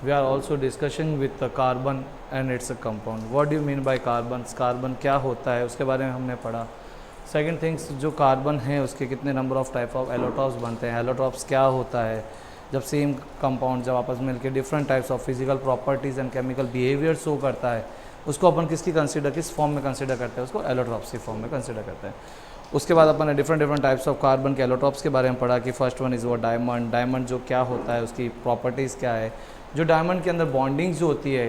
we are also discussing with the carbon and its a compound. What do you mean by carbon? Carbon क्या होता है उसके बारे में हमने पढ़ा. सेकेंड थिंग्स, जो कार्बन है उसके कितने number of type of allotropes बनते हैं, एलोट्रॉप्स क्या होता है, जब सेम कंपाउंड जब आपस में मिलकर different types of physical properties and chemical behaviour show करता है, उसको अपन किस फॉर्म में कंसिडर करते हैं, उसको एलोट्रॉप्स की फॉर्म में कंसिडर करते हैं. उसके बाद अपन ने डिफरेंट टाइप्स ऑफ कार्बन के एलोट्रॉप्स के बारे में पढ़ा कि फर्स्ट वन इज़ वो डायमंड. डायमंड जो क्या होता है, उसकी प्रॉपर्टीज़ क्या है, जो डायमंड के अंदर बॉन्डिंग्स जो होती है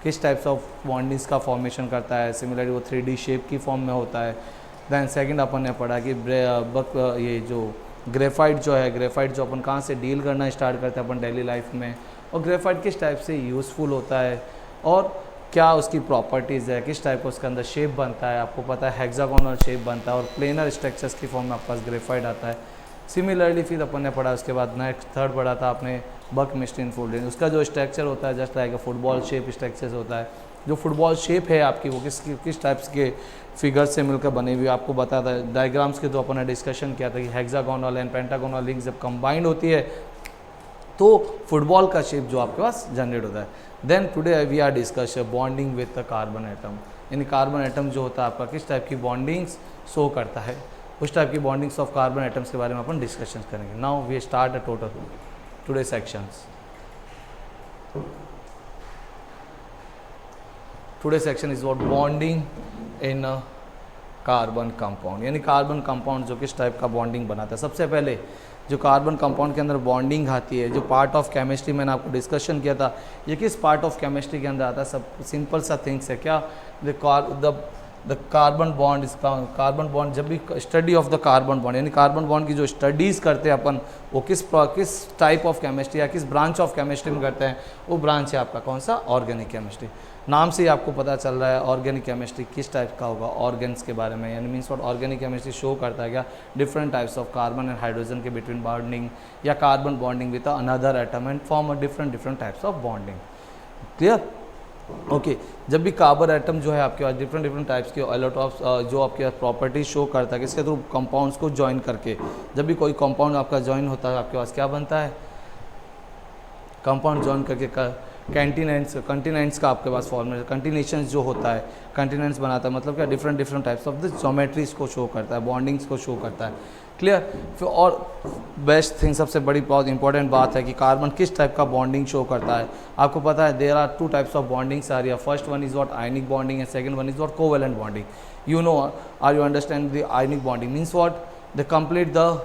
किस टाइप्स ऑफ बॉन्डिंग्स का फॉर्मेशन करता है, सिमिलरली वो 3D शेप की फॉर्म में होता है. दैन सेकंड अपन ने पढ़ा कि ये जो ग्रेफाइट जो है, ग्रेफाइट जो अपन कहाँ से डील करना स्टार्ट करते हैं अपन डेली लाइफ में, और ग्रेफाइट किस टाइप से यूज़फुल होता है और क्या उसकी प्रॉपर्टीज़ है, किस टाइप का उसके अंदर शेप बनता है. आपको पता है हेक्सागोनल शेप बनता है और प्लेनर स्ट्रक्चर्स की फॉर्म में आपके पास ग्रेफाइट आता है. सिमिलरली फिर अपन ने पढ़ा उसके बाद नेक्स्ट थर्ड पढ़ा था आपने बकमिस्ट्रीन फोल्डिंग. उसका जो स्ट्रक्चर होता है जस्ट लाइक अ फुटबॉल शेप स्ट्रक्चर्स होता है. जो फुटबॉल शेप है आपकी वो किस टाइप्स के फिगर्स से मिलकर बनी हुई आपको बताता है. डायग्राम्स के तो अपन ने डिस्कशन किया था कि हेक्सागोनल एंड पेंटागोनल लिंक्स जब कंबाइंड होती है तो फुटबॉल का शेप जो आपके पास जनरेट होता है. Then today we are discuss bonding with the carbon atom. यानी कार्बन एटम जो होता है आपका किस टाइप की बॉन्डिंग्स शो करता है, उस टाइप की बॉन्डिंग्स ऑफ कार्बन एटम्स के बारे में अपन डिस्कशन करेंगे. Now we start a total today sections. Today section is what bonding in a carbon compound. यानी कार्बन कंपाउंड जो किस टाइप का बॉन्डिंग बनाता है. सबसे पहले जो कार्बन कंपाउंड के अंदर बॉन्डिंग आती है, जो पार्ट ऑफ केमिस्ट्री मैंने आपको डिस्कशन किया था, ये किस पार्ट ऑफ केमिस्ट्री के अंदर आता है. सब सिंपल सा थिंग्स है. क्या द कार्बन बॉन्ड इस कार्बन बॉन्ड, जब भी study of the carbon bond यानी कार्बन बॉन्ड की जो स्टडीज़ करते हैं अपन, वो किस टाइप ऑफ केमिस्ट्री या किस ब्रांच ऑफ केमिस्ट्री में करते हैं, वो ब्रांच है आपका कौन सा, ऑर्गेनिक केमिस्ट्री. नाम से ही आपको पता चल रहा है ऑर्गेनिक केमिस्ट्री किस टाइप का होगा, ऑर्गेन्स के बारे में. यानी means what organic chemistry show करता है क्या, different types of carbon and hydrogen के बिटवीन बॉन्डिंग या carbon bonding with another atom and form a different types of bonding. Clear. Okay. जब भी कार्बन एटम जो है आपके पास डिफरेंट टाइप्स के एलोट्रॉप्स जो आपके पास प्रॉपर्टीज शो करता है किसके थ्रू, कंपाउंड्स को ज्वाइन करके. जब भी कोई कंपाउंड आपका ज्वाइन होता है आपके पास क्या बनता है, कंपाउंड ज्वाइन करके कंटिनेंट्स का आपके पास फॉर्मेशन, कंटिनेशंस जो होता है कंटिनेंट्स बनाता है. मतलब क्या, different types of the geometries को शो करता है, बॉन्डिंग्स को शो करता है. क्लियर. फिर और बेस्ट थिंग, सबसे बड़ी बहुत इंपॉर्टेंट बात है कि कार्बन किस टाइप का बॉन्डिंग शो करता है. आपको पता है there are 2 types of bondings are here. First one is what ionic bonding and second one is what covalent bonding. You know, are you understand the ionic bonding means what, the complete the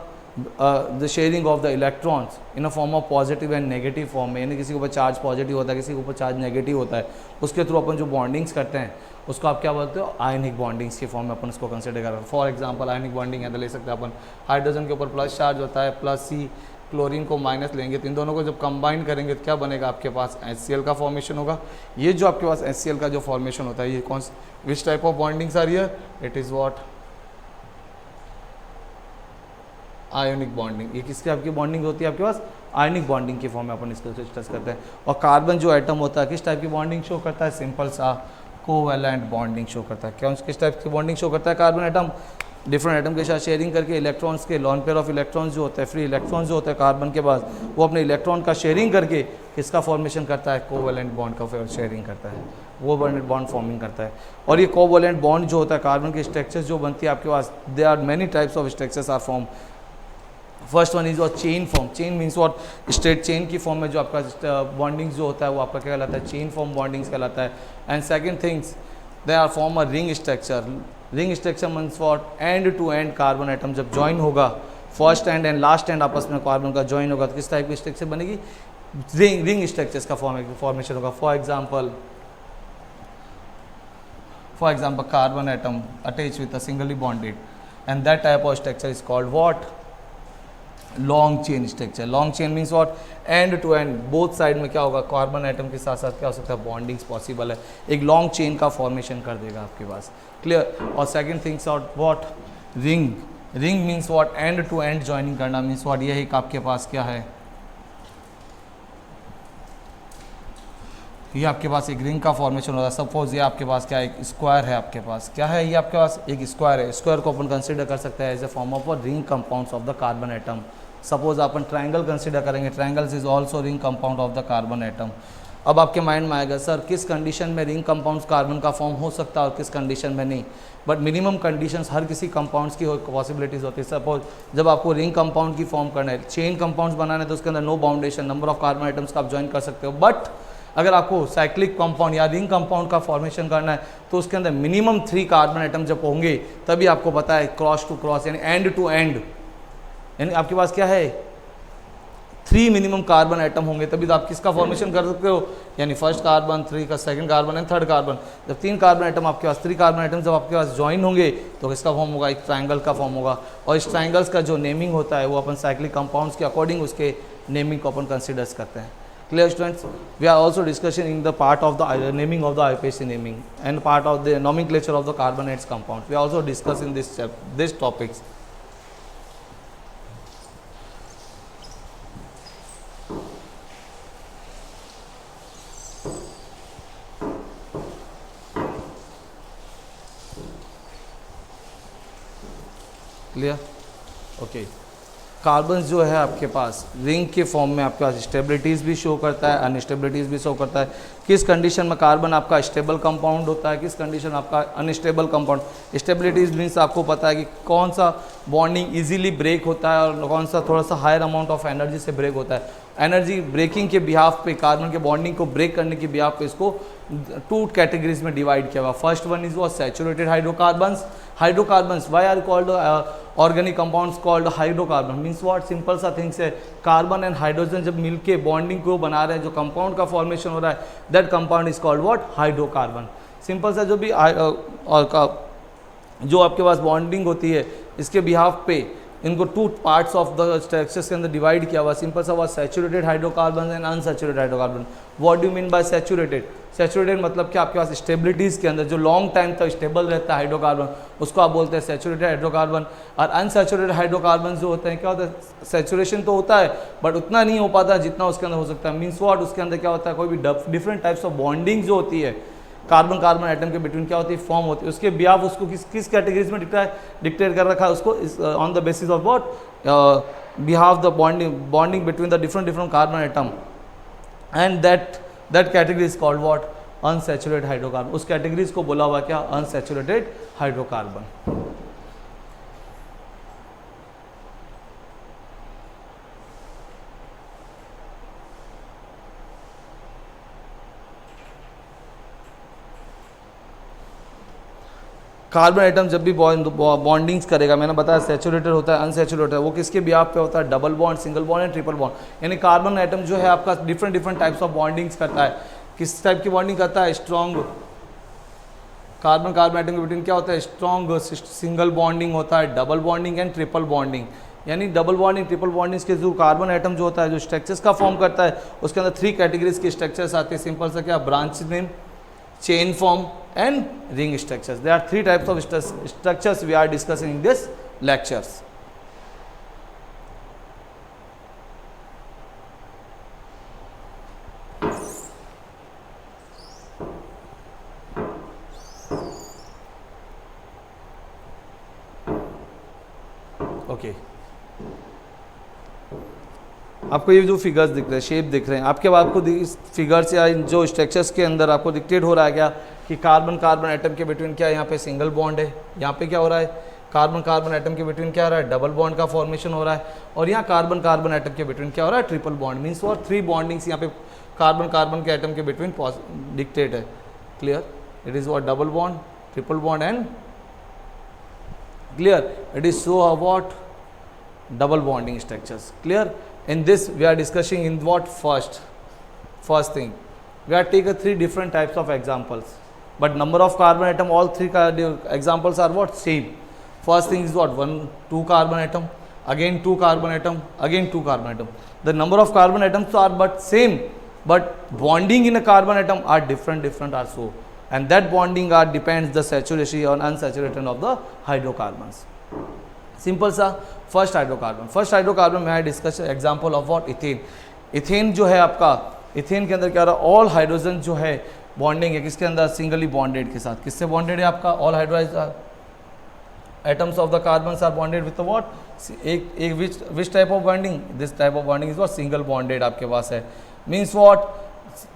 sharing of the electrons in a form of positive and negative form में. यानी किसी के ऊपर charge positive होता है, किसी के ऊपर चार्ज नेगेटिव होता है, उसके थ्रू अपन जो बॉन्डिंग्स करते हैं उसको आप क्या बोलते हो, आयनिक बॉन्डिंग्स के फॉर्म में अपन उसको कंसिडर कर रहे हैं. फॉर एग्जांपल आयनिक बॉन्डिंग है तो ले सकते हैं अपन, हाइड्रोजन के ऊपर प्लस चार्ज होता है, प्लस सी, क्लोरीन को माइनस लेंगे तो इन दोनों को जब कंबाइन करेंगे तो क्या बनेगा, आपके पास HCl का फॉर्मेशन होगा. ये जो आपके पास HCl का जो फॉर्मेशन होता है, ये कौन which type of bondings are here, it is what ionic bonding. ये किसकी आपकी बॉन्डिंग होती है आपके पास, आयनिक बॉन्डिंग की फॉर्म में अपन इसको डिस्कस करते हैं. और कार्बन जो एटम होता है किस टाइप की बॉन्डिंग शो करता है, सिंपल सा कोवेलेंट बॉन्डिंग शो करता है. क्या किस टाइप की बॉन्डिंग शो करता है कार्बन एटम, डिफरेंट एटम के साथ शेयरिंग करके इलेक्ट्रॉन्स के लॉन पेयर ऑफ इलेक्ट्रॉन्स जो होते हैं, फ्री इलेक्ट्रॉन्स जो होते हैं कार्बन के पास, वो अपने इलेक्ट्रॉन का शेयरिंग करके किसका फॉर्मेशन करता है, कोवेलेंट बॉन्ड का शेयरिंग करता है, वो बॉन्ड फॉर्मिंग करता है. और ये कोवेलेंट बॉन्ड जो होता है कार्बन के स्ट्रक्चर्स जो बनती है आपके पास, they are many types of structures are form. First one is what chain form. Chain means what straight chain की फॉर्म में जो आपका बॉन्डिंग्स जो होता है वो आपका क्या कहलाता है, चेन फॉर्म बॉन्डिंग्स कहलाता है. And second things they are form a ring structure. Ring structure means what end to end carbon atom जब ज्वाइन होगा, first end and last end आपस में कार्बन का ज्वाइन होगा तो किस टाइप की स्ट्रक्चर बनेगी, रिंग स्ट्रक्चर्स का फॉर्मेशन होगा. For example carbon atom attach with a singly bonded and that type of structure is called what, long chain structure. Long chain means what, end to end both side में क्या होगा, carbon atom के साथ साथ क्या हो सकता है, बॉन्डिंग्स पॉसिबल है, एक लॉन्ग चेन का फॉर्मेशन कर देगा आपके पास. क्लियर. और second things out what, ring. Ring means what, end to end joining करना मीन्स व्हाट, यही आपके पास क्या है, ये आपके पास एक रिंग का फॉर्मेशन होता है. सपोज ये आपके पास क्या है, एक स्क्वायर है आपके पास, क्या है ये आपके पास एक स्क्वायर है. स्क्वायर को अपन कंसीडर कर सकते हैं as a form of a ring compounds of the carbon atom. Suppose अपन ट्रायंगल कंसीडर करेंगे, triangles is also ring compound of the carbon atom. अब आपके माइंड में आएगा सर किस कंडीशन में रिंग कंपाउंड्स कार्बन का फॉर्म हो सकता है और किस कंडीशन में नहीं, बट मिनिमम कंडीशंस हर किसी कंपाउंड्स की पॉसिबिलिटीज़ होती है। सपोज जब आपको रिंग कंपाउंड की फॉर्म करना है, चेन कंपाउंड्स बनाना है, तो उसके अंदर no boundation, number of carbon atoms का आप ज्वाइन कर सकते हो। बट अगर आपको साइक्लिक कंपाउंड या रिंग कंपाउंड का फॉर्मेशन करना है तो उसके अंदर मिनिमम 3 कार्बन आइटम जब होंगे तभी आपको पता है क्रॉस टू क्रॉस यानी एंड टू एंड, यानी आपके पास क्या है 3 मिनिमम कार्बन आइटम होंगे तभी तो आप किसका फॉर्मेशन कर सकते हो, यानी फर्स्ट कार्बन, 3 का second carbon and third carbon. जब 3 कार्बन आइटम आपके पास 3 कार्बन आइटम जब आपके पास ज्वाइन होंगे तो किसका फॉर्म होगा, एक ट्राइंगल का फॉर्म होगा। और इस ट्राइंगल्स का जो नेमिंग होता है वो अपन साइक्लिक कंपाउंड्स के अकॉर्डिंग उसके नेमिंग को अपन कंसिडर्स करते हैं। Clear students? We are also discussing in the part of the naming of the IUPAC naming and part of the nomenclature of the carbonates compounds. We are also discussing this topics. Clear? Okay. Carbon जो है आपके पास ring के form में आपके पास stabilities भी show करता है, अनस्टेबिलिटीज़ भी शो करता है। किस कंडीशन में कार्बन आपका स्टेबल कंपाउंड होता है, किस कंडीशन आपका अनस्टेबल कंपाउंड। स्टेबिलिटीज़ मीन्स आपको पता है कि कौन सा बॉन्डिंग इजीली ब्रेक होता है और कौन सा थोड़ा सा हायर अमाउंट ऑफ एनर्जी से ब्रेक होता है। एनर्जी ब्रेकिंग के बिहाफ पे, कार्बन के बॉन्डिंग को ब्रेक करने के बिहाफ पे इसको 2 कैटेगरीज में डिवाइड किया हुआ। First one is what saturated hydrocarbons. Hydrocarbons why are called organic compounds called hydrocarbon means what, simple सा थिंग्स है, कार्बन एंड हाइड्रोजन जब मिलके बॉन्डिंग को बना रहे हैं, जो कंपाउंड का फॉर्मेशन हो रहा है, that compound is called what, hydrocarbon. Simple सा जो भी जो आपके पास बॉन्डिंग होती है इसके बिहाफ पे इनको 2 पार्ट्स ऑफ द स्ट्रक्चर्स के अंदर डिवाइड किया हुआ। सिंपल सा हुआ saturated hydrocarbon and unsaturated hydrocarbon. What do mean by saturated? Saturated मतलब कि आपके पास स्टेबिलिटीज़ के अंदर जो लॉन्ग टाइम तक स्टेबल रहता है हाइड्रोकार्बन, उसको आप बोलते हैं सैचुरेटेड हाइड्रोकार्बन। और अनसैचुरेटेड हाइड्रोकार्बन जो होते हैं, क्या होता है, सैचुरेशन तो होता है बट उतना नहीं हो पाता जितना उसके अंदर हो सकता है। मीन्स व्हाट, उसके अंदर क्या होता है, कोई भी डिफरेंट टाइप्स ऑफ बॉन्डिंग जो होती है कार्बन कार्बन आइटम के बिटवीन क्या होती है, फॉर्म होती है। उसके बिहाफ उसको किस कैटेगरीज में डिक्टेयर कर रखा है उसको, on the basis of what, behalf the bonding between the different carbon atom and that category is called what, unsaturated hydrocarbon. उस कैटेगरीज को बोला हुआ क्या, अनसैचुरेटेड हाइड्रोकार्बन। कार्बन आइटम जब भी बॉन्डिंग्स करेगा, मैंने बताया सैचुरेटेड होता है, अनसैचुरेटेड, वो किसके बिहाफ पे होता है, double bond, single bond and triple bond. यानी कार्बन आइटम जो है आपका डिफरेंट टाइप्स ऑफ बॉन्डिंग्स करता है। किस टाइप की बॉन्डिंग करता है, स्ट्रॉन्ग कार्बन आइटम के बिटवीन क्या होता है, स्ट्रॉन्ग सिंगल बॉन्डिंग होता है, double bonding and triple bonding. यानी डबल बॉन्डिंग ट्रिपल बॉन्डिंग के जो कार्बन आइटम जो होता है, जो स्ट्रक्चर्स का फॉर्म करता है, उसके अंदर 3 कैटेगरीज के स्ट्रक्चर्स आते हैं। सिंपल सा क्या, branch name, chain form and ring structures. There are 3 types of structures we are discussing in this lectures. Okay. आपको ये जो फिगर्स दिख रहे हैं, शेप दिख रहे हैं, आपके आपको इस फिगर्स या जो स्ट्रक्चर्स के अंदर आपको डिक्टेट हो रहा है क्या कि कार्बन आइटम के बिटवीन क्या है, यहाँ पे सिंगल बॉन्ड है, यहाँ पे क्या हो रहा है, कार्बन आइटम के बिटवीन क्या हो रहा है, डबल बॉन्ड का फॉर्मेशन हो रहा है, और यहाँ कार्बन आइटम के बिटवीन क्या हो रहा है, ट्रिपल बॉन्ड। मीन्स और 3 बॉन्डिंग्स यहाँ पे कार्बन के आइटम के बिटवीन डिक्टेट है। Clear? It is what, double bond, triple bond and clear, it is so what, double bonding structures. Clear? In this we are discussing in what, first thing we are taking 3 different types of examples, but number of carbon atom, all 3 examples are what, same. First thing is what, 2 carbon atom, again 2 carbon atom, again 2 carbon atom. The number of carbon atoms are but same, but bonding in a carbon atom are different are so, and that bonding are depends the saturation or unsaturation of the hydrocarbons. Simple सा, first hydrocarbon में I discuss example of what, ethane. Ethane जो है आपका, ethane के अंदर क्या रहा, all hydrogen जो है बॉन्डिंग है किसके अंदर, सिंगली बॉन्डेड के साथ। किससे बॉन्डेड है आपका, all hydrogen atoms of the carbons are bonded with what, एक which type of bonding, this type of bonding is what, single bonded आपके पास है। Means what,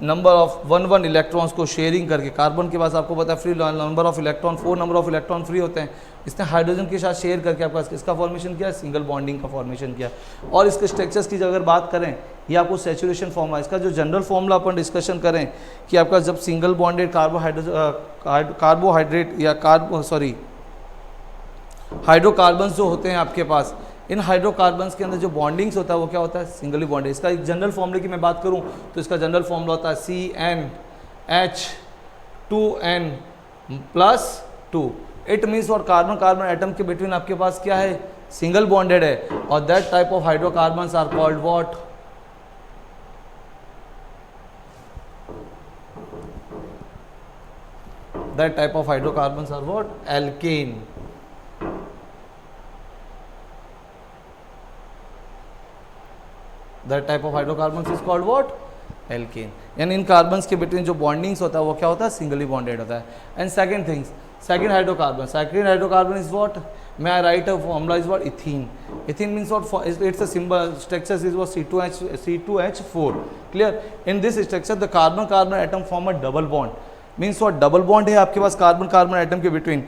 number of one electrons को शेयरिंग करके, कार्बन के पास आपको पता है free number of electron 4 number of electron free होते हैं, इसने हाइड्रोजन के साथ शेयर करके आपके पास किसका फॉर्मेशन किया, सिंगल बॉन्डिंग का फॉर्मेशन किया। और इसके स्ट्रक्चर्स की अगर बात करें, ये आपको सेचुरेशन फॉर्मूला, इसका जो जनरल फॉर्मूला अपन डिस्कशन करें कि आपका जब सिंगल बॉन्डेड कार्बोहाइड्रेट या हाइड्रोकार्बन्स जो होते हैं आपके पास, इन हाइड्रोकार्बन्स के अंदर जो बॉन्डिंग्स होता है वो क्या होता है, सिंगली बॉन्डेड। इसका एक जनरल फॉर्मूले की मैं बात करूं तो इसका जनरल फॉर्मूला होता है CnH2n+2। इट मीन्स और कार्बन कार्बन एटम के बिटवीन आपके पास क्या है, सिंगल बॉन्डेड है, और that type of hydrocarbons are called what, that type of hydrocarbons are what, alkane. That type of hydrocarbons is called what, alkane। यानी इन कार्बन्स के बिटवीन जो बॉन्डिंग्स होता है वो क्या होता है, सिंगली बॉन्डेड होता है। And second things, second hydrocarbon is what, may I write a formula is what, ethene। ethene means what, it's a symbol structure is what, C2H4। clear, in this structure the carbon carbon atom form a double bond। means what, double bond है आपके पास carbon carbon atom के between,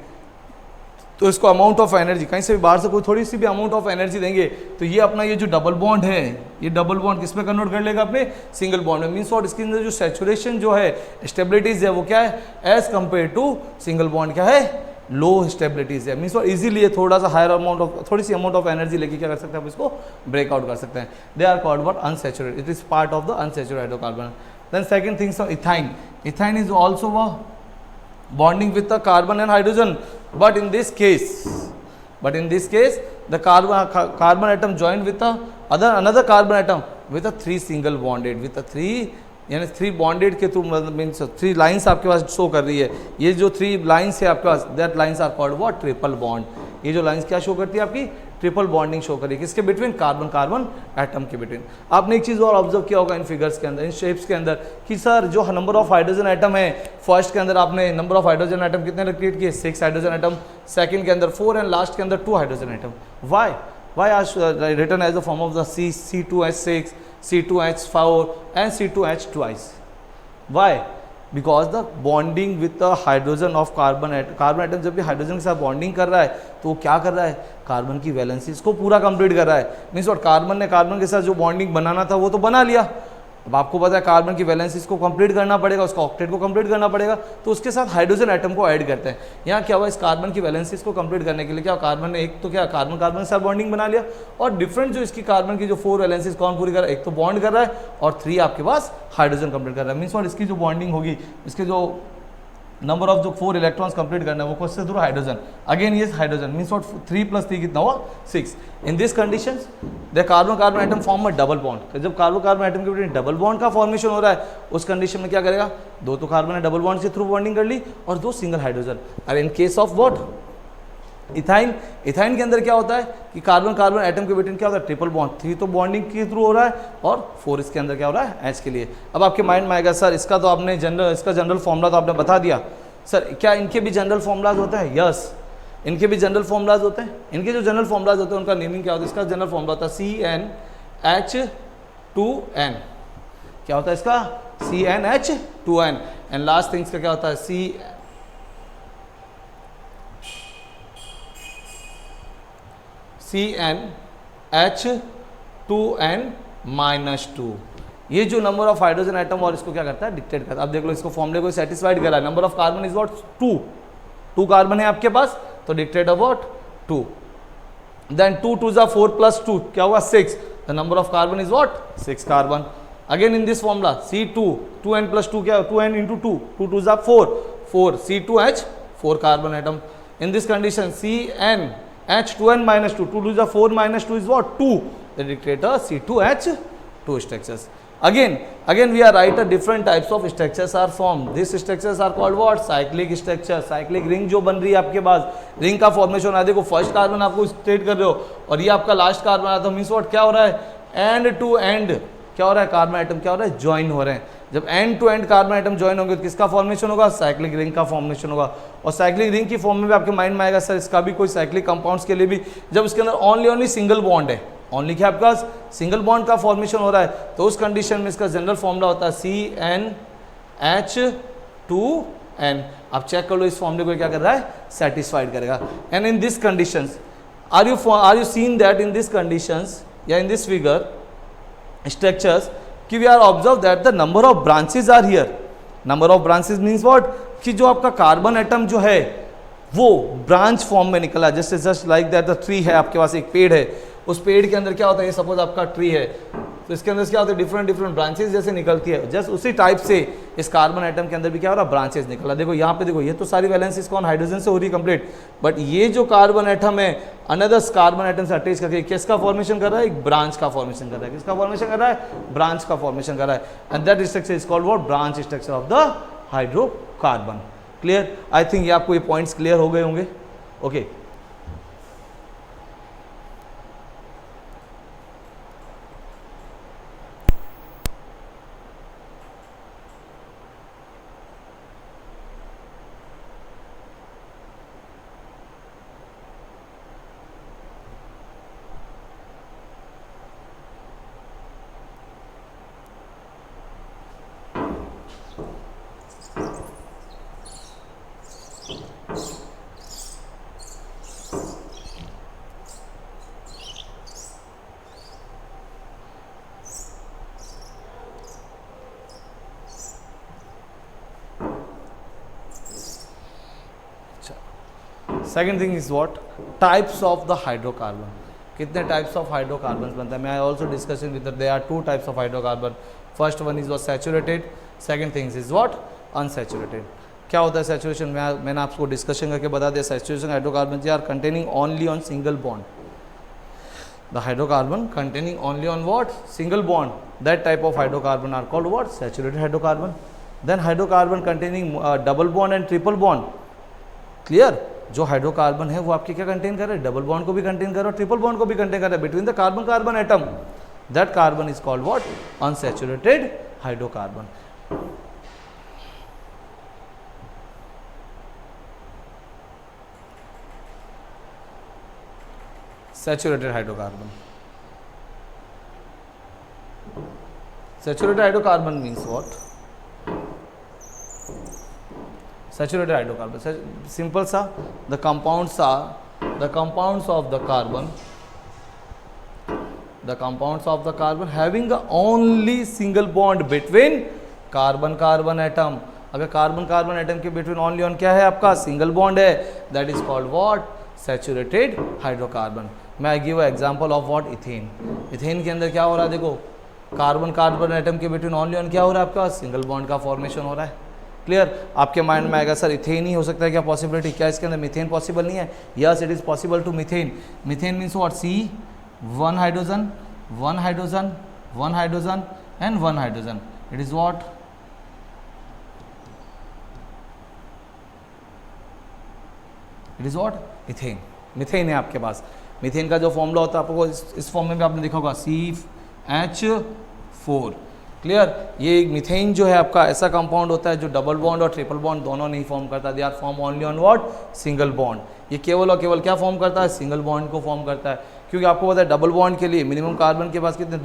तो इसको amount of energy कहीं से भी बाहर से कोई थोड़ी सी भी अमाउंट ऑफ एनर्जी देंगे तो ये अपना ये जो डबल बॉन्ड है, ये डबल बॉन्ड किस में कन्वर्ट कर लेगा, अपने सिंगल बॉन्ड में। मीन्स और इसके अंदर जो सैचुरेशन जो है, स्टेबिलिटीज है, वो क्या है, as compare to single bond क्या है, लो स्टेबिलिटीज है। मीन्स और इजीली ये थोड़ा सा हायर अमाउंट ऑफ, थोड़ी सी अमाउंट ऑफ एनर्जी लेके क्या कर सकते हैं, आप इसको ब्रेकआउट कर सकते हैं। They are called what, unsaturated, it is part of the unsaturated hydrocarbon. Then second things, ethyne. Ethyne is also bonding with the carbon and hydrogen, but in this case the carbon atom joined with another carbon atom with a 3 single bonded, with a 3 यानी 3 bonded के through, means 3 lines आपके पास show कर रही है। ये जो 3 lines है आपके पास, that lines are called what, triple bond. ये जो लाइंस क्या शो करती है, आपकी ट्रिपल बॉन्डिंग शो करी, किसके बिटवीन, कार्बन कार्बन एटम के बिटवीन। आपने एक चीज़ और ऑब्जर्व किया होगा इन फिगर्स के अंदर, इन शेप्स के अंदर, कि सर जो नंबर ऑफ हाइड्रोजन एटम है, फर्स्ट के अंदर आपने नंबर ऑफ हाइड्रोजन एटम कितने क्रिएट किए, 6 हाइड्रोजन एटम, सेकंड के अंदर 4 एंड लास्ट के अंदर 2 hydrogen atom. Why are written as the form of the C2H6, C2H4 and C2H twice। Why? Because the bonding with the hydrogen of carbon atom जब भी hydrogen के साथ bonding कर रहा है तो वो क्या कर रहा है, कार्बन की वैलेंसीज को पूरा कंप्लीट कर रहा है। मीन्स और कार्बन ने कार्बन के साथ जो बॉन्डिंग बनाना था वो तो बना लिया, अब आपको पता है कार्बन की वैलेंसीज को कंप्लीट करना पड़ेगा, उसका ऑक्टेट को कंप्लीट करना पड़ेगा, तो उसके साथ हाइड्रोजन एटम को ऐड करते हैं। यहाँ क्या हुआ, इस कार्बन की वैलेंसीज को कंप्लीट करने के लिए क्या, कार्बन ने एक तो क्या कार्बन कार्बन के साथ बॉन्डिंग बना लिया, और डिफरेंट जो इसकी कार्बन की जो 4 वैलेंसीज कौन पूरी कर रहा है, एक तो बॉन्ड कर रहा है और 3 आपके पास हाइड्रोजन कंप्लीट कर रहा है। मीन्स और इसकी जो बॉन्डिंग होगी, इसके जो नंबर ऑफ जो 4 इलेक्ट्रॉन्स कंप्लीट करना है वो किससे थ्रू, हाइड्रोजन। अगेन ये हाइड्रोजन, मीन्स व्हाट, 3 + 3 कितना हुआ, 6। इन this conditions the carbon carbon atom form a double bond. जब कार्बन कार्बन एटम के बीच डबल बॉन्ड का फॉर्मेशन हो रहा है, उस कंडीशन में क्या करेगा, 2 तो कार्बन ने डबल बॉन्ड से थ्रू बॉन्डिंग कर ली और 2 सिंगल हाइड्रोजन। और in case of what, ethyne, ethyne के अंदर क्या होता है कि कार्बन कार्बन एटम के बिटवीन क्या होता है, ट्रिपल बॉन्ड, 3 तो बॉन्डिंग के थ्रू हो रहा है और 4 इसके अंदर क्या हो रहा है, H के लिए। अब आपके माइंड में आएगा सर इसका तो आपने इसका जनरल फॉर्मूला तो आपने बता दिया, सर क्या इनके भी जनरल फॉर्मूलाज होते हैं, यस इनके भी जनरल फॉर्मूलाज होते हैं। इनके जो जनरल फॉर्मूलाज होते हैं उनका नेमिंग क्या होता है, इसका जनरल फॉर्मूला होता है CnH2n। क्या होता है इसका, CnH2n। एंड लास्ट थिंग्स का क्या होता है, CnH2n-2। ये जो नंबर ऑफ हाइड्रोजन एटम और इसको क्या करता है, डिक्टेट करता है। अब देख लो इसको फॉर्मूले को सेटिस्फाइड करा है, number of carbon is what, 2 carbon है आपके पास, तो डिक्टेट ऑफ व्हाट, 2। देन 2 2 + 4 + 2 क्या हुआ, 6। The number of carbon is what, 6 carbon. Again in this formula C2 2n + 2 क्या, 2n × 2 2 2 = 4 C2H 4 carbon atom. In this condition CnH2n-2 2 2 = 4 - 2 is what, 2। The dictator C2H2 structures. Again we are write a different types of structures are formed. These structures are called what, cyclic structure। cyclic ring जो बन रही है आपके पास, ring का formation है, देखो first carbon आपको state कर रहे हो और ये आपका लास्ट कार्बन आता है, मीन्स व्हाट क्या हो रहा है, एंड टू एंड क्या हो रहा है, कार्बन एटम क्या हो रहा है, ज्वाइन हो रहे हैं। जब end to end carbon atom join होंगे तो किसका फॉर्मेशन होगा, साइक्लिक रिंग का फॉर्मेशन होगा। और साइक्लिक रिंग की फॉर्म में भी आपके माइंड में आएगा सर इसका भी कोई साइक्लिक कंपाउंड्स के लिए भी जब इसके अंदर ओनली सिंगल बॉन्ड है, ओनली क्या आपके पास सिंगल बॉन्ड का फॉर्मेशन हो रहा है, तो उस कंडीशन में इसका जनरल फॉर्मूला होता है CnH2n। आप चेक कर लो इस फॉर्मूले को क्या कर रहा है, सेटिस्फाइड करेगा। And in this conditions are you seen that in this conditions या इन दिस फिगर स्ट्रक्चर्स कि we are observe that the number of branches are here. Number of branches means what, कि जो आपका carbon atom जो है वो branch form में निकला, just like that the tree है, आपके पास एक पेड़ है, उस पेड़ के अंदर क्या होता है, सपोज आपका ट्री है, तो इसके अंदर क्या होता है, डिफरेंट डिफरेंट ब्रांचेस जैसे निकलती है, जस्ट उसी टाइप से इस कार्बन एटम के अंदर भी क्या हो रहा है, ब्रांचेस निकला। देखो यहाँ पे देखो, ये तो सारी वैलेंसीज कौन, हाइड्रोजन से हो रही है कंप्लीट, बट ये जो कार्बन एटम है अनदर कार्बन एटम से अटैच करके किसका फॉर्मेशन कर रहा है, एक ब्रांच का फॉर्मेशन कर रहा है। किसका फॉर्मेशन कर रहा है, ब्रांच का फॉर्मेशन कर रहा है। And that structure is called what, branch structure of the hydrocarbon. Clear, I think ये आपको ये पॉइंट्स क्लियर हो गए होंगे। Okay second thing is what, types of the hydrocarbon. कितने टाइप्स ऑफ हाइड्रोकार्बन बनता है, मैं I also discussing with there are two types of hydrocarbon. First one is what saturated, second things is what unsaturated. क्या होता है saturation, मैंने आपको discussion करके बता दिया, saturation hydrocarbon are containing only on single bond. The hydrocarbon containing only on what, single bond, that type of hydrocarbon are called what, saturated hydrocarbon. Then hydrocarbon containing double bond and triple bond. Clear, जो hydrocarbon है वो आपके क्या contain कर रहे हैं, double bond को भी कंटेन कर रहा है, ट्रिपल बॉन्ड को भी कंटेन कर रहा है between the carbon carbon atom. That carbon is called what, unsaturated hydrocarbon. Saturated hydrocarbon. Saturated hydrocarbon means what? Saturated hydrocarbon, simple सा, the compounds are the compounds of the carbon, the compounds of the carbon having a only single bond between carbon carbon atom। अगर carbon carbon atom के between only one क्या है आपका, single bond है, that is called what, saturated hydrocarbon. मैं I give example of what, ethane. Ethane के अंदर क्या हो रहा है, देखो कार्बन कार्बन एटम के बिटवीन ओनली ऑन क्या हो रहा है आपका, सिंगल बॉन्ड का फॉर्मेशन हो रहा है। क्लियर, आपके माइंड में आएगा सर इथेन ही हो सकता है क्या पॉसिबिलिटी, क्या इसके अंदर मिथेन पॉसिबल नहीं है? Yes, it is possible to methane. Methane means what, C one hydrogen one hydrogen one hydrogen and one hydrogen, it is what, it is what, ethane. Methane है आपके पास। मिथेन का जो formula होता है आपको इस फॉर्म में भी आपने देखा होगा, CH4। क्लियर, ये मिथेन जो है आपका ऐसा कंपाउंड होता है जो डबल बॉन्ड और ट्रिपल बॉन्ड दोनों नहीं फॉर्म करता, they are form only on what, single bond. ये केवल और केवल क्या फॉर्म करता है, सिंगल बॉन्ड को फॉर्म करता है। क्योंकि आपको पता है डबल बॉन्ड के लिए मिनिमम कार्बन के पास कितने,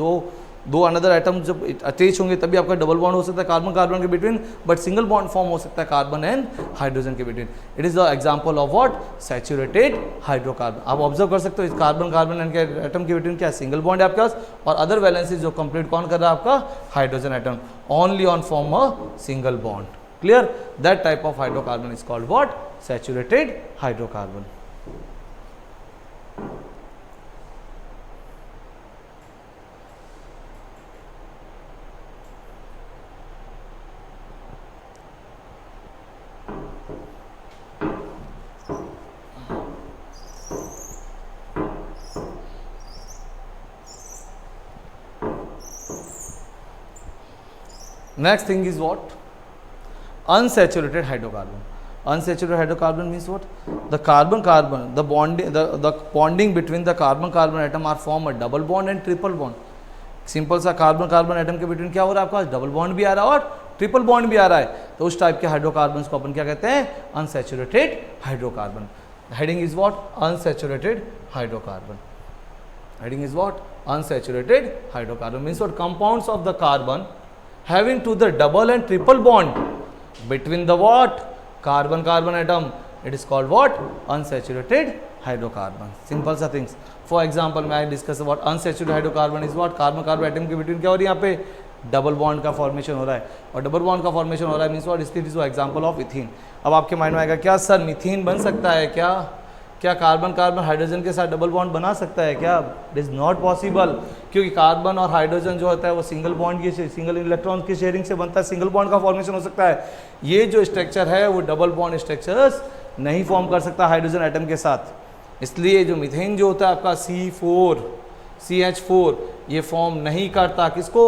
दो अनदर एटम जब अटैच होंगे तभी आपका डबल बॉन्ड हो सकता है कार्बन कार्बन के between, but single bond form हो सकता है कार्बन एंड हाइड्रोजन के between. It is the example of what, saturated hydrocarbon. आप ऑब्जर्व कर सकते हो इस कार्बन कार्बन एंड के एटम के बिटवीन क्या सिंगल बॉन्ड है आपके पास, और अदर वैलेंसीज जो कंप्लीट कौन कर रहा है आपका, hydrogen atom, only on form a single bond. Clear, that type of hydrocarbon is called what, saturated hydrocarbon. Next thing is what, unsaturated hydrocarbon. Unsaturated hydrocarbon means what, the carbon carbon, the bonding between the carbon carbon atom are form a double bond and triple bond. Simple सा carbon carbon atom के between क्या हो रहा है आपका, double bond भी आ रहा है और ट्रिपल बॉन्ड भी आ रहा है, तो उस टाइप के हाइड्रोकार्बन को अपन क्या कहते हैं, unsaturated hydrocarbon. Heading is what, unsaturated hydrocarbon. Heading is what, unsaturated hydrocarbon. Means what? Compounds of the carbon having to the double and triple bond between the what? Carbon carbon atom. It is called what? Unsaturated hydrocarbon. Simple सा things. For example, मैं discuss about unsaturated hydrocarbon is what? Carbon carbon atom के between क्या हो रही है यहाँ पे? Double bond का फॉर्मेशन हो रहा है, और डबल बॉन्ड का फॉर्मेशन हो रहा है means what? This is example of ethene. अब आपके माइंड में आएगा क्या सर मीथेन बन सकता है क्या? क्या कार्बन कार्बन हाइड्रोजन के साथ डबल बॉन्ड बना सकता है क्या? इट इज़ नॉट पॉसिबल, क्योंकि कार्बन और हाइड्रोजन जो होता है वो सिंगल बॉन्ड की सिंगल इलेक्ट्रॉन की शेयरिंग से बनता है, सिंगल बॉन्ड का फॉर्मेशन हो सकता है. ये जो स्ट्रक्चर है वो डबल बॉन्ड स्ट्रक्चर्स नहीं फॉर्म कर सकता हाइड्रोजन एटम के साथ. इसलिए जो मीथेन जो होता है आपका CH4 ये फॉर्म नहीं करता किसको?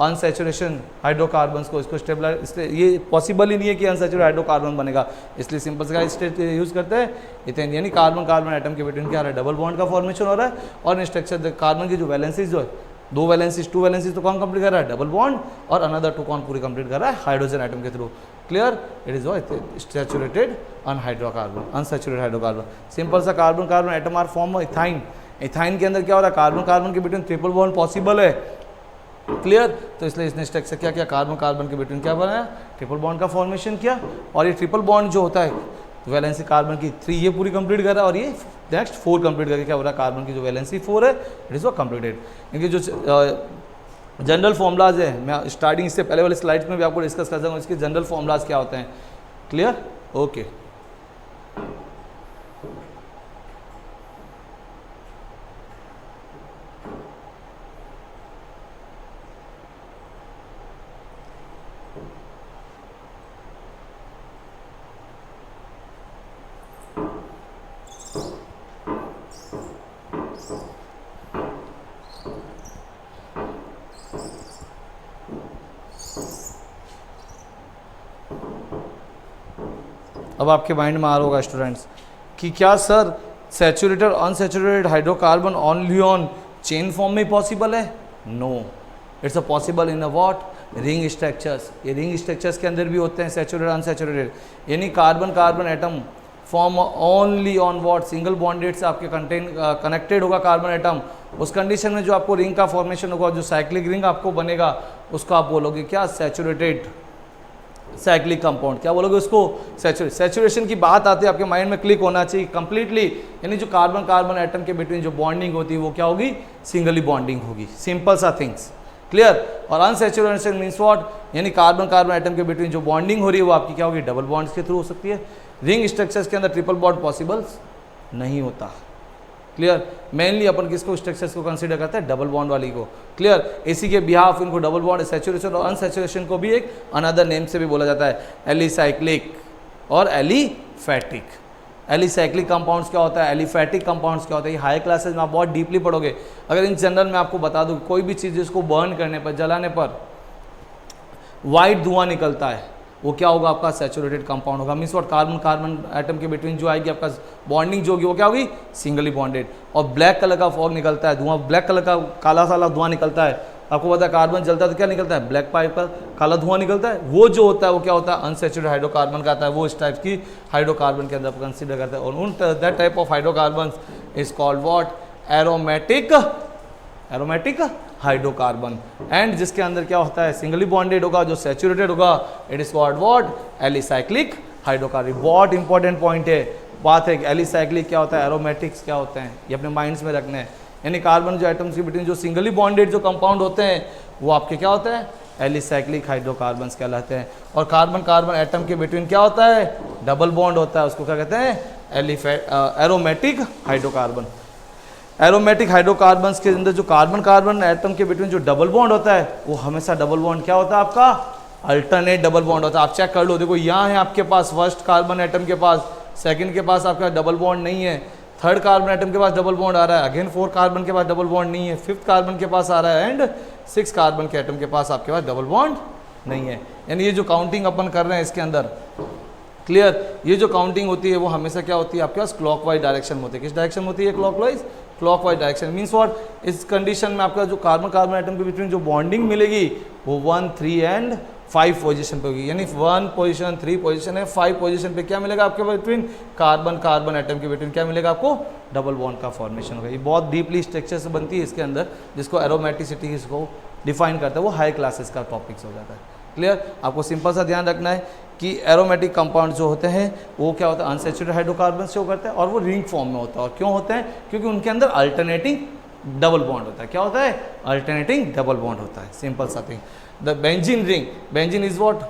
अनसैचुरेशन हाइड्रोकार्बन्स को. इसको स्टेबलाइज, इसलिए ये पॉसिबल ही नहीं है कि अनसैचुरेटेड हाइड्रोकार्बन बनेगा. इसलिए सिंपल सा स्टेट यूज़ करते हैं इथेन, यानी कार्बन कार्बन एटम के बिटवीन क्या आ रहा है? डबल बॉन्ड का फॉर्मेशन हो रहा है. और इन स्ट्रक्चर कार्बन की जो वैलेंसीज जो है, टू वैलेंसीज तो कौन कंप्लीट कर रहा है? Double bond. और अनदर टू कौन पूरी कंप्लीट कर रहा है? हाइड्रोजन एटम के through. Clear? It is saturated unsaturated hydrocarbon. Simple सा carbon carbon atom are form ethyne. Ethyne के अंदर क्या हो रहा है? कार्बन कार्बन के बिटवीन ट्रिपल बॉन्ड पॉसिबल है. क्लियर? तो इसलिए इसने स्ट्रक्चर क्या किया? कार्बन कार्बन के बिटवीन क्या बनाया? ट्रिपल बॉन्ड का फॉर्मेशन किया. और ये ट्रिपल बॉन्ड जो होता है वैलेंसी कार्बन की 3 ये पूरी कंप्लीट कर रहा है, और ये नेक्स्ट 4 कंप्लीट करके क्या हो रहा है? कार्बन की जो वैलेंसी 4 है इट इज़ वो कंप्लीटेड. इनके जो जनरल फॉर्मूलाज है, मैं स्टार्टिंग इससे पहले वाले स्लाइड्स में भी आपको डिस्कस कर सकूँ इसके जनरल फॉर्मूलाज क्या होते हैं. क्लियर? ओके. अब आपके माइंड में आ रहा होगा स्टूडेंट्स कि क्या sir saturated unsaturated hydrocarbon only on chain form में पॉसिबल है? No, it's a possible in a what? Ring structures. ये रिंग स्ट्रक्चर्स के अंदर भी होते हैं सैचुरेटेड अनसैचुरेटेड, यानी carbon carbon atom form only on what? Single bonded से आपके कनेक्टेड होगा कार्बन एटम. उस कंडीशन में जो आपको रिंग का फॉर्मेशन होगा, जो साइक्लिक रिंग आपको बनेगा, उसको आप बोलोगे क्या? Saturated cyclic compound. क्या बोलोगे उसको? सैचुरेशन की बात आती है आपके माइंड में क्लिक होना चाहिए कंप्लीटली, यानी जो कार्बन कार्बन एटम के बिटवीन जो बॉन्डिंग होती है वो क्या होगी? सिंगली बॉन्डिंग होगी. सिंपल सा थिंग्स. क्लियर? और अनसैचुरेशन मीन्स व्हाट? यानी कार्बन कार्बन एटम के बिटवीन जो बॉन्डिंग हो रही है वो आपकी क्या होगी? डबल बॉन्ड्स के थ्रू हो सकती है. रिंग स्ट्रक्चर्स के अंदर ट्रिपल बॉन्ड पॉसिबल नहीं होता. क्लियर? मेनली अपन किसको स्ट्रक्चर्स को कंसीडर करते हैं? डबल बॉन्ड वाली को. क्लियर? इसी के बिहाफ इनको डबल बॉन्ड सैचुरेशन और अनसैचुरेशन को भी एक अनदर नेम से भी बोला जाता है, एलिसाइक्लिक और एलिफैटिक. एलिसाइक्लिक कंपाउंड्स क्या होता है? एलिफैटिक कंपाउंड्स क्या होता है? ये हाई क्लासेस में आप बहुत डीपली पढ़ोगे. अगर इन जनरल में आपको बता दूं कोई भी चीज़ जिसको बर्न करने पर, जलाने पर वाइट धुआं निकलता है वो क्या होगा? आपका सैचुरेटेड कंपाउंड होगा. Means what? Carbon carbon atom के बिटवीन जो आएगी आपका बॉन्डिंग जो होगी वो क्या होगी? Singly bonded. और ब्लैक कलर का फॉग निकलता है, धुआं ब्लैक कलर का काला साला धुआं निकलता है. आपको पता है कार्बन जलता है तो क्या निकलता है? ब्लैक पाइप पर काला धुआं निकलता है. वो जो होता है वो क्या होता है? अनसैचुरेटेड हाइड्रोकार्बन का आता है. वो इस टाइप की हाइड्रोकार्बन के अंदर कंसिडर करते हैं. और उन that type of hydrocarbon is called what? Aromatic hydrocarbon. And जिसके अंदर क्या होता है? सिंगली बॉन्डेड होगा, जो सैचुरेटेड होगा it is called what? Alicyclic hydrocarbon. बहुत इंपॉर्टेंट पॉइंट है, बात है. एलिसाइक्लिक क्या होता है? एरोमेटिक्स क्या होते हैं? ये अपने माइंड्स में रखने हैं. यानी कार्बन जो एटम्स के बिटवीन जो सिंगली बॉन्डेड जो कंपाउंड होते हैं वो आपके क्या होते हैं? एलिसाइक्लिक हाइड्रोकार्बन्स कहलाते हैं. और कार्बन कार्बन एटम के बिटवीन क्या होता है? डबल बॉन्ड होता है, उसको क्या कहते हैं? Aromatic hydrocarbon. एरोमेटिक हाइड्रोकार्बन्स के अंदर जो कार्बन कार्बन एटम के बिटवीन जो डबल बॉन्ड होता है वो हमेशा डबल बॉन्ड क्या होता है आपका? अल्टरनेट डबल बॉन्ड होता है. आप चेक कर लो, देखो यहाँ है आपके पास फर्स्ट कार्बन एटम के पास, सेकंड के पास आपका डबल बॉन्ड नहीं है, थर्ड कार्बन एटम के पास डबल बॉन्ड आ रहा है, अगेन 4 कार्बन के पास डबल बॉन्ड नहीं है, 5th कार्बन के पास आ रहा है, एंड 6 कार्बन के एटम के पास आपके पास डबल बॉन्ड नहीं है. यानी ये जो काउंटिंग अपन कर रहे हैं इसके अंदर क्लियर। ये जो काउंटिंग होती है वो हमेशा क्या होती है आपके पास क्लॉकवाइज डायरेक्शन में होती है। किस डायरेक्शन में होती है? Clockwise direction. मीन्स व्हाट, इस कंडीशन में आपका जो कार्बन कार्बन एटम के बिटवीन जो बॉन्डिंग मिलेगी वो 1, 3 एंड 5 पोजीशन पे होगी। यानी 1 पोजीशन, 3 पोजीशन है, 5 पोजीशन पे क्या मिलेगा आपके बिटवीन कार्बन कार्बन एटम के बिटवीन क्या मिलेगा आपको? डबल बॉन्ड का फॉर्मेशन होगा। ये बहुत डीपली स्ट्रक्चर से बनती है इसके अंदर, जिसको एरोमेटिसिटी इसको डिफाइन करता है, वो हाई क्लासेस का टॉपिक्स हो जाता है। क्लियर। आपको सिंपल सा ध्यान रखना है कि एरोमेटिक कंपाउंड जो होते हैं वो क्या होता है? अनसैचुरेटेड हाइड्रोकार्बन शो करते हैं और वो रिंग फॉर्म में होता है। और क्यों होते हैं? क्योंकि उनके अंदर अल्टरनेटिंग डबल बॉन्ड होता है। क्या होता है? अल्टरनेटिंग डबल बॉन्ड होता है। सिंपल सा thing. The benzene ring, benzene is what?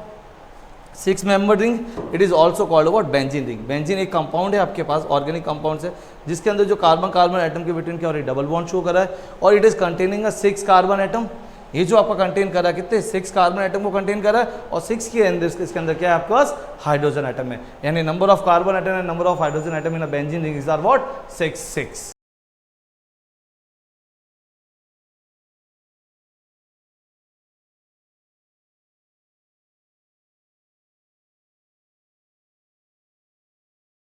6 member ring. It is also called what? Benzene ring. Benzene एक कंपाउंड है आपके पास, ऑर्गेनिक कंपाउंड है, जिसके अंदर जो कार्बन कार्बन एटम के बिटवीन क्या हो रही है? डबल बॉन्ड शो कर रहा है। और it is containing a 6 carbon atom. ये जो आपका कंटेन कर रहा है कितने? 6 कार्बन एटम को कंटेन कर रहा है। और 6 के अंदर इसके अंदर क्या है आपके पास? हाइड्रोजन एटम है। यानी number of carbon atom and number of hydrogen atom in a benzene ring is are what? 6, 6।